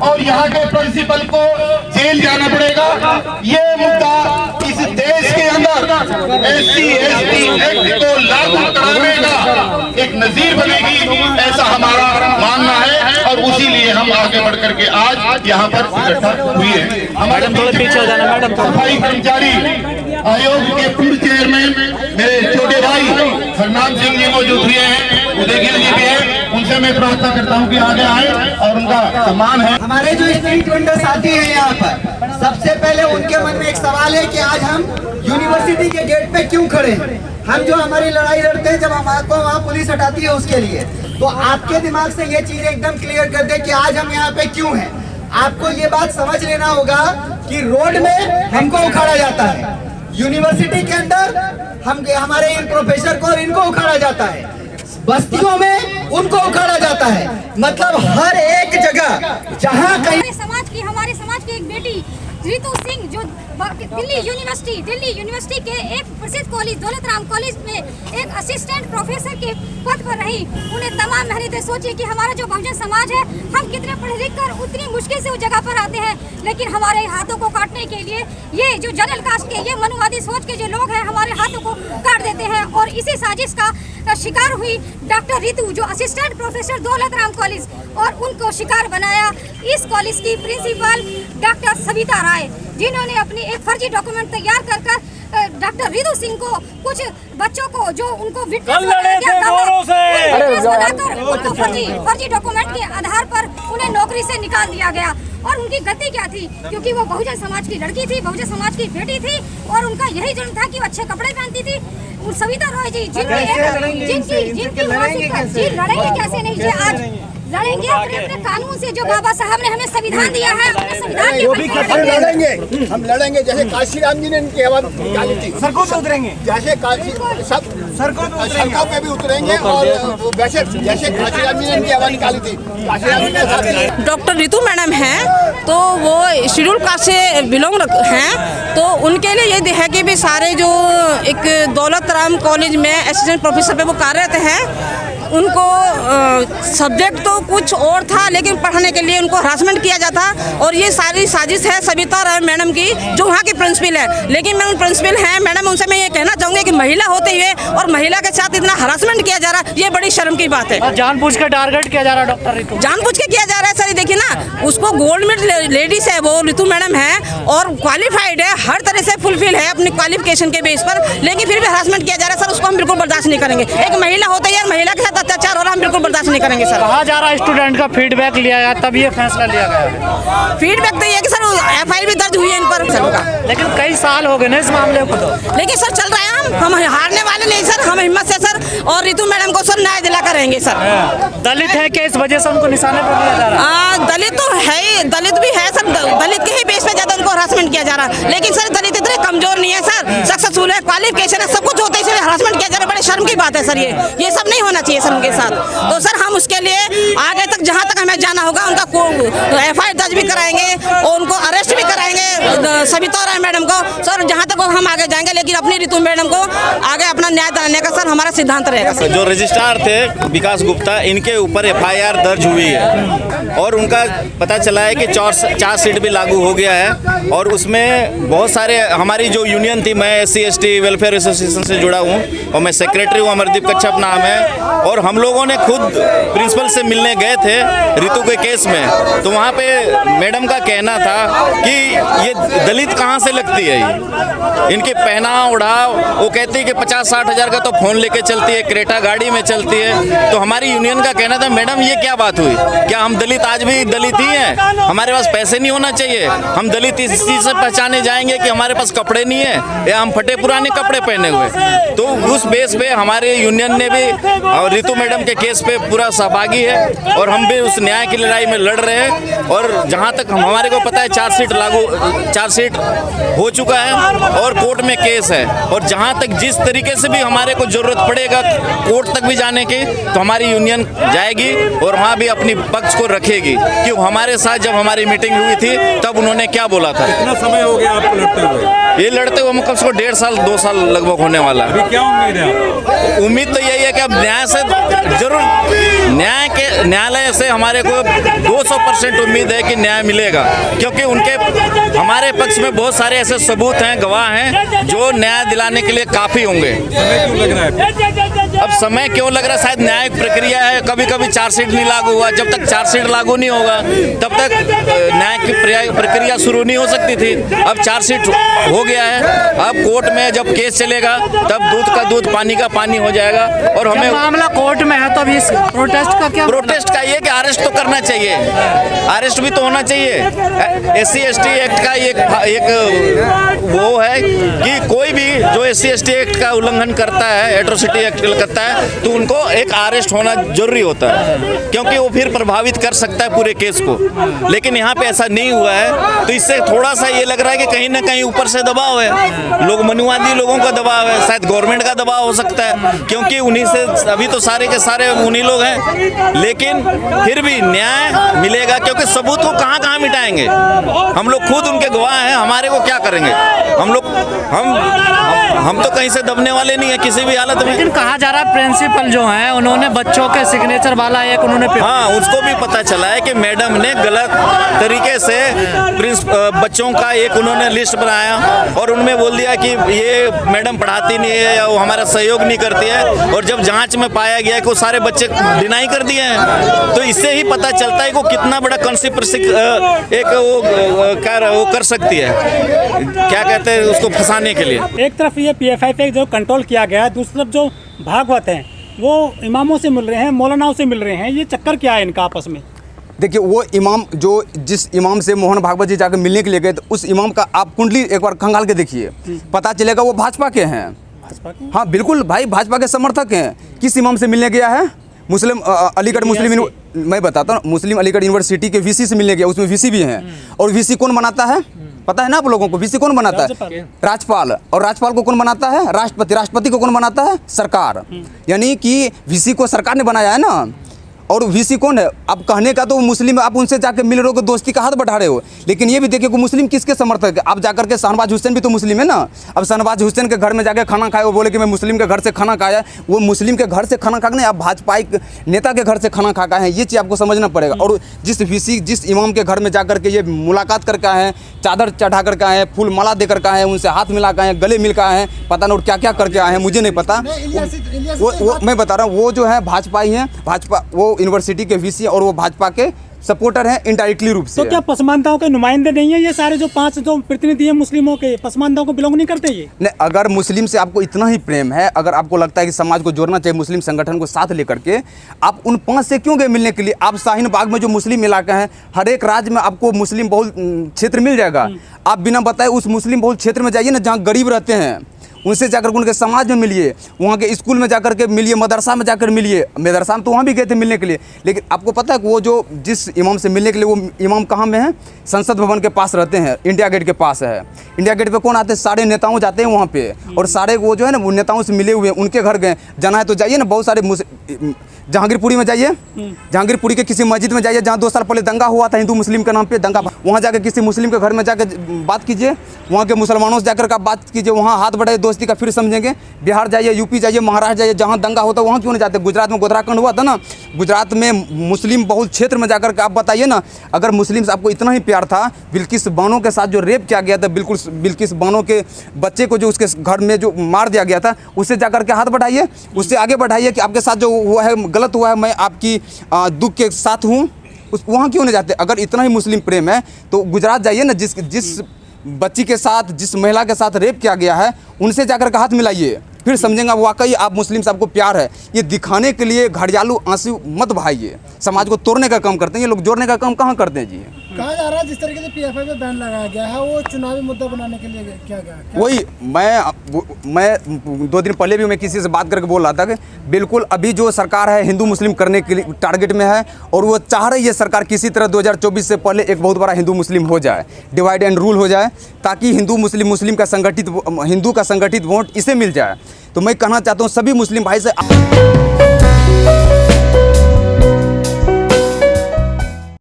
और यहाँ के प्रिंसिपल को जेल जाना पड़ेगा। ये मुद्दा इस देश के अंदर SC ST एक्ट को लागू कराने का एक नजीर बनेगी, ऐसा हमारा मानना है। और उसी लिए हम आगे बढ़ करके आज यहाँ पर इकट्ठा हुए हैं। हमारे सफाई कर्मचारी आयोग के पूर्व चेयरमैन मेरे छोटे भाई हरनाम सिंह जी मौजूद हुए हैं, उदयगिरी जी भी है, उनसे मैं प्रार्थना करता हूँ कि आगे आए और उनका सम्मान है। हमारे जो स्ट्रीट वेंडर साथी हैं यहाँ पर, सबसे पहले उनके मन में एक सवाल है कि आज हम यूनिवर्सिटी के गेट पे क्यों खड़े हैं। हम जो हमारी लड़ाई लड़ते हैं जब हमको वहाँ पुलिस हटाती है उसके लिए, तो आपके दिमाग से ये चीजें एकदम क्लियर कर दे कि आज हम यहाँ पे क्यों हैं। आपको ये बात समझ लेना होगा कि रोड में हमको उखाड़ा जाता है, यूनिवर्सिटी के अंदर हम हमारे इन प्रोफेसर को और इनको उखाड़ा जाता है, बस्तियों में उनको उखाड़ा जाता है। मतलब हर एक जगह जहाँ कहीं हमारे समाज की एक बेटी रितु सिंह जो दिल्ली यूनिवर्सिटी के एक प्रसिद्ध कॉलेज दौलत राम कॉलेज में एक असिस्टेंट प्रोफेसर के पद पर रही, उन्हें तमाम मेहनतें सोची कि हमारा जो बहुजन समाज है, हम कितने पढ़ लिख कर उतनी मुश्किल से उस जगह पर आते हैं, लेकिन हमारे हाथों को काटने के लिए ये जो जनरल कास्ट के, ये मनुवादी सोच के जो लोग हैं, हमारे हाथों को काट देते हैं। और इसी साजिश का शिकार हुई डॉक्टर रितु, जो assistant professor Daulat Ram college, और उनको शिकार बनाया इस कॉलेज की प्रिंसिपल डॉक्टर सविता राय, जिन्होंने अपनी एक फर्जी डॉक्यूमेंट तैयार कर डॉक्टर रितु सिंह को, कुछ बच्चों को जो उनको विटनेस बनाकर उनको फर्जी डॉक्यूमेंट के आधार पर उन्हें नौकरी से निकाल दिया गया। और उनकी गलती क्या थी? क्योंकि वो बहुजन समाज की लड़की थी, बहुजन समाज की बेटी थी, और उनका यही जुर्म था कि वो अच्छे कपड़े पहनती थी। सविता रॉय जी जिनकी लड़ेंगे कैसे नहीं जी, आज लड़ेंगे अपने कानून से, जो बाबा साहब ने हमें संविधान दिया है, हम लड़ेंगे जैसे काशीराम जी ने इनकी आवाज निकाली थी, सड़कों पे उतरेंगे, जैसे सब सड़कों पे भी उतरेंगे, और वैसे जैसे काशीराम जी ने इनकी आवाज निकाली थी, काशीराम जी ने। डॉक्टर रितु मैडम हैं, तो वो शेड्यूल कास्ट से बिलोंग हैं, तो उनके लिए ये है कि भी सारे जो एक दौलत राम कॉलेज में असिस्टेंट प्रोफेसर पे वो कार्यरत हैं, उनको सब्जेक्ट तो कुछ और था, लेकिन पढ़ाने के लिए उनको हरासमेंट किया जाता। और ये सारी साजिश है सविता राय मैडम की, जो वहाँ की प्रिंसिपल है। लेकिन मैडम प्रिंसिपल हैं, मैडम उनसे मैं ये कहना चाहूँगी कि महिला होते हुए और महिला के साथ इतना हरासमेंट किया जा रहा है, ये बड़ी शर्म की बात है। जानबूझ कर टारगेट किया जा रहा है डॉक्टर रितु, जानबूझ के किया जा रहा है सर। देखिए ना, उसको गोल्ड मेडल लेडीज है वो रितु मैडम है, और क्वालिफाइड है, हर तरह से फुलफिल है अपनी क्वालिफिकेशन के बेस पर, लेकिन फिर भी हरासमेंट किया जा रहा है सर। उसको हम बिल्कुल बर्दाश्त नहीं करेंगे। एक महिला होते हुए महिला के साथ अत्याचार हो रहा है, हम बिल्कुल बर्दाश्त नहीं करेंगे सर। कहा जा रहा है स्टूडेंट का फीडबैक लिया गया, तब ये फैसला लिया गया। फीडबैक तो ये कि सर FIR भी दर्ज हुई है इन पर सर का, लेकिन कई साल हो गए ना इस मामले को, तो लेकिन सर चल रहा है। हम हारने वाले नहीं सर, हम हिम्मत से सर, और रितु मैडम को सर न्याय दिला कर रहेंगे सर। दलित है कि इस वजह से उनको निशाने पर लिया जा रहा है? दलित तो है ही, दलित भी है सर, दलित के ही बेस पे ज्यादा उनको हरासमेंट किया जा रहा है। लेकिन सर दलित इतने कमजोर नहीं है सर, सक्सेसफुल है, क्वालिफिकेशन है, सब कुछ होते हैं, हरासमेंट किया जा रहा है। बड़े शर्म की बात है सर, ये सब नहीं होना चाहिए सर उनके साथ। तो सर हम उसके लिए आगे तक जहाँ तक हमें जाना होगा, उनका FIR दर्ज भी कराएंगे और उनको अरेस्ट भी कराएंगे सविता राय मैडम को सर, जहाँ तक हम आगे जाएंगे। लेकिन अपनी रितु मैडम को आगे अपना न्याय दिलाने का सर हमारा सिद्धांत रहेगा सर। जो रजिस्ट्रार थे विकास गुप्ता, इनके ऊपर FIR दर्ज हुई है, और उनका पता चला है कि चार्जशीट भी लागू हो गया है। और उसमें बहुत सारे, हमारी जो यूनियन थी, मैं SC ST वेलफेयर एसोसिएशन से जुड़ा हूँ और मैं सेक्रेटरी हूँ, अमरदीप कच्छप नाम है। और हम लोगों ने खुद प्रिंसिपल से मिलने गए थे रितु के केस में, तो वहाँ पे मैडम का कहना था कि ये दलित कहाँ से लगती है, इनके पहनाव उड़ाव, वो कहती है कि 50-60 हज़ार का तो फ़ोन लेके चलती है, क्रेटा गाड़ी में चलती है। तो हमारी यूनियन का कहना था, मैडम ये क्या बात हुई, क्या हम दलित आज भी दलित ही हैं? हमारे पास पैसे नहीं होना चाहिए? हम दलित इस चीज़ से पहचाने जाएंगे कि हमारे पास कपड़े नहीं है या हम फटे पुराने कपड़े पहने हुए? तो उस बेस पे हमारे यूनियन ने भी और रितु मैडम के केस पे पूरा सहभागी है, और हम भी उस न्याय की लड़ाई में लड़ रहे हैं। और जहाँ तक हमारे को पता है, चार्जशीट हो चुका है और कोर्ट में केस है। और जहाँ तक जिस तरीके से भी हमारे को जरूरत पड़ेगा कोर्ट तक भी जाने की, तो हमारी यूनियन जाएगी और वहाँ भी अपनी पक्ष को रखेगी। क्यों हमारे साथ जब हमारी मीटिंग हुई थी तब उन्होंने क्या बोला था? कितना समय हो गया आपको लड़ते हुए? ये लड़ते हुए कम से कम 1.5 साल 2 साल लगभग होने वाला है। क्या उम्मीद है? उम्मीद तो यही है कि अब न्याय से जरूर न्यायालय से हमारे को 200% उम्मीद है कि न्याय मिलेगा, क्योंकि उनके हमारे पक्ष में बहुत सारे ऐसे सबूत हैं, गवाह हैं जो न्याय दिलाने के लिए काफ़ी होंगे। समय क्यों लग रहा है? अब समय क्यों लग रहा है? शायद न्यायिक प्रक्रिया है, कभी कभी चार्जशीट नहीं लागू हुआ। जब तक चार्जशीट लागू नहीं होगा तब तक न्यायिक प्रक्रिया शुरू नहीं हो सकती थी। अब चार्जशीट हो गया है, अब कोर्ट में जब केस चलेगा तब दूध का दूध पानी का पानी हो जाएगा। और हमें मामला कोर्ट में है तो अभी इस प्रोटेस्ट का क्या? प्रोटेस्ट का ये कि अरेस्ट तो करना चाहिए, अरेस्ट भी तो होना चाहिए। SC/ST एक्ट का एक वो है कि कोई भी जो SC/ST एक्ट का उल्लंघन करता है, एट्रोसिटी एक्ट करता है, तो उनको एक अरेस्ट होना जरूरी होता है, क्योंकि वो फिर प्रभावित कर सकता है पूरे केस को। लेकिन यहाँ पे ऐसा नहीं हुआ है, तो इससे थोड़ा सा ये लग रहा है कि कहीं ना कहीं ऊपर से दबाव है, लोग मनुवादी लोगों का दबाव है, शायद गवर्नमेंट का दबाव हो सकता है, क्योंकि उन्हीं से अभी तो सारे के सारे उन्हीं लोग हैं। लेकिन फिर भी न्याय मिलेगा, क्योंकि सबूत को कहाँ कहाँ मिटाएंगे? हम लोग खुद उनके गवाह हैं, हमारे को क्या करेंगे? हम तो कहीं से दबने वाले नहीं है किसी भी हालत में। लेकिन कहा जा रहा है प्रिंसिपल जो है उन्होंने बच्चों के सिग्नेचर वाला एक उन्होंने हाँ, उसको भी पता चला है कि मैडम ने गलत तरीके से बच्चों का एक उन्होंने लिस्ट बनाया और उनमें बोल दिया कि ये मैडम पढ़ाती नहीं है या वो हमारा सहयोग नहीं करती है, और जब जांच में पाया गया कि वो सारे बच्चे डिनाई कर दिए हैं, तो इससे ही पता चलता है कि वो कितना बड़ा कंस्पिरेसी एक वो कर सकती है, क्या कहते हैं उसको फंसाने के लिए। एक तरफ ये PFI पे जो कंट्रोल किया गया है, दूसरी तरफ जो भागवत हैं वो इमामों से मिल रहे हैं, मौलानाओं से मिल रहे हैं, ये चक्कर क्या है इनका आपस में? देखिए, वो इमाम जिस इमाम से मोहन भागवत जी जाकर मिलने के लिए गए, तो उस इमाम का आप कुंडली एक बार खंगाल के देखिए, पता चलेगा वो भाजपा के हैं। हाँ बिल्कुल भाई, भाजपा के समर्थक हैं। किस इमाम से मिलने गया है? मुस्लिम अलीगढ़ मुस्लिम, मैं बताता हूँ, मुस्लिम अलीगढ़ यूनिवर्सिटी के VC से मिलने गया, उसमें VC भी हैं। और VC कौन बनाता है पता है ना आप लोगों को? VC कौन बनाता है? राज्यपाल। और राज्यपाल को कौन बनाता है? राष्ट्रपति। राष्ट्रपति को कौन बनाता है? सरकार। यानी कि VC को सरकार ने बनाया है ना। और VC कौन है? अब कहने का तो मुस्लिम, आप उनसे जाकर मिल रहे हो, दोस्ती का हाथ बढ़ा रहे हो, लेकिन ये भी देखिए कि मुस्लिम किसके समर्थक है। आप जाकर के शहनवाज हुसैन भी तो मुस्लिम है ना। अब शहनवाज हुसैन के घर में जाकर खाना खाए, वो बोले कि मैं मुस्लिम के घर से खाना खाया, वो मुस्लिम के घर से खाना खा नहीं, आप भाजपा नेता के घर से खाना खा है, ये चीज़ आपको समझना पड़ेगा। और जिस VC जिस इमाम के घर में जाकर के ये मुलाकात करके आए हैं, चादर चढ़ा करके आए हैं, फूल माला दे करके आए हैं, उनसे हाथ मिला के आए हैं, गले मिल के आए हैं, पता नहीं और क्या क्या करके आए हैं, मुझे नहीं पता। वो मैं बता रहा हूँ, वो जो है भाजपा ही है, भाजपा, वो यूनिवर्सिटी के VC और वो भाजपा के सपोर्टर हैं इनडायरेक्टली रूप से। तो क्या पसमानदाओं के नुमाइंदे नहीं है ये सारे जो 5 जो प्रतिनिधि हैं मुस्लिमों के, पसमानदाओं को बिलोंग नहीं करते ये? नहीं, अगर मुस्लिम से आपको इतना ही प्रेम है, अगर आपको लगता है कि समाज को जोड़ना चाहिए, मुस्लिम संगठन को साथ लेकर के, आप उन 5 से क्यों गए मिलने के लिए? आप शाहीन बाग में जो मुस्लिम इलाका है, हर एक राज्य में आपको मुस्लिम बहुल क्षेत्र मिल जाएगा। आप बिना बताए उस मुस्लिम बहुल क्षेत्र में जाइए ना, जहाँ गरीब रहते हैं, उनसे जाकर उनके समाज में मिलिए, वहाँ के स्कूल में जाकर के मिलिए, मदरसा में जाकर मिलिए। मदरसा में तो वहाँ भी गए थे मिलने के लिए, लेकिन आपको पता है कि वो जो जिस इमाम से मिलने के लिए, वो इमाम कहाँ में है? संसद भवन के पास रहते हैं, इंडिया गेट के पास है। इंडिया गेट पे कौन आते हैं? सारे नेताओं जाते हैं वहाँ पे, और सारे वो जो है ना, वो नेताओं से मिले हुए हैं, उनके घर गए। जाना है तो जाइए ना, बहुत सारे जहांगीरपुरी में जाइए, जहांगीरपुरी के किसी मस्जिद में जाइए जहाँ 2 साल पहले दंगा हुआ था हिंदू मुस्लिम के नाम पे दंगा, वहाँ जाकर किसी मुस्लिम के घर में जाकर बात कीजिए, वहाँ के मुसलमानों से जाकर आप बात कीजिए, वहाँ हाथ बढ़ाइए, दोस्ती का फिर समझेंगे। बिहार जाइए, UP जाइए, महाराष्ट्र जाइए, जहाँ दंगा होता है वहाँ क्यों नहीं जाते? गुजरात में गोधराकांड हुआ था ना, गुजरात में मुस्लिम बहुल क्षेत्र में जाकर के आप बताइए ना, अगर मुस्लिम से आपको इतना ही प्यार था, बिल्किस बानो के साथ जो रेप किया गया था, बिल्कुल बिल्किस बानो के बच्चे को जो उसके घर में जो मार दिया गया था, उससे जाकर के हाथ बढ़ाइए, उससे आगे बढ़ाइए कि आपके साथ जो हुआ है गलत हुआ है, मैं आपकी दुख के साथ हूँ। वहाँ क्यों नहीं जाते? अगर इतना ही मुस्लिम प्रेम है तो गुजरात जाइए ना, जिस बच्ची के साथ, जिस महिला के साथ रेप किया गया है, उनसे जाकर के हाथ मिलाइए, फिर समझेंगे वाकई आप मुस्लिम से आपको प्यार है। ये दिखाने के लिए घड़ियालू आंसू मत बहाइए, समाज को तोड़ने का काम करते हैं ये लोग, जोड़ने का काम कहाँ करते हैं जी? कहा जा रहा है जिस तरीके से PFI पे बैन लगाया गया है वो चुनावी मुद्दा बनाने के लिए किया गया है। वही मैं 2 दिन पहले भी मैं किसी से बात करके बोल रहा था कि बिल्कुल अभी जो सरकार है हिंदू मुस्लिम करने के लिए टारगेट में है, और वो चाह रही है सरकार किसी तरह 2024 से पहले एक बहुत बड़ा हिंदू मुस्लिम हो जाए, डिवाइड एंड रूल हो जाए, ताकि हिंदू का संगठित वोट इसे मिल जाए। तो मैं कहना चाहता हूँ सभी मुस्लिम भाई से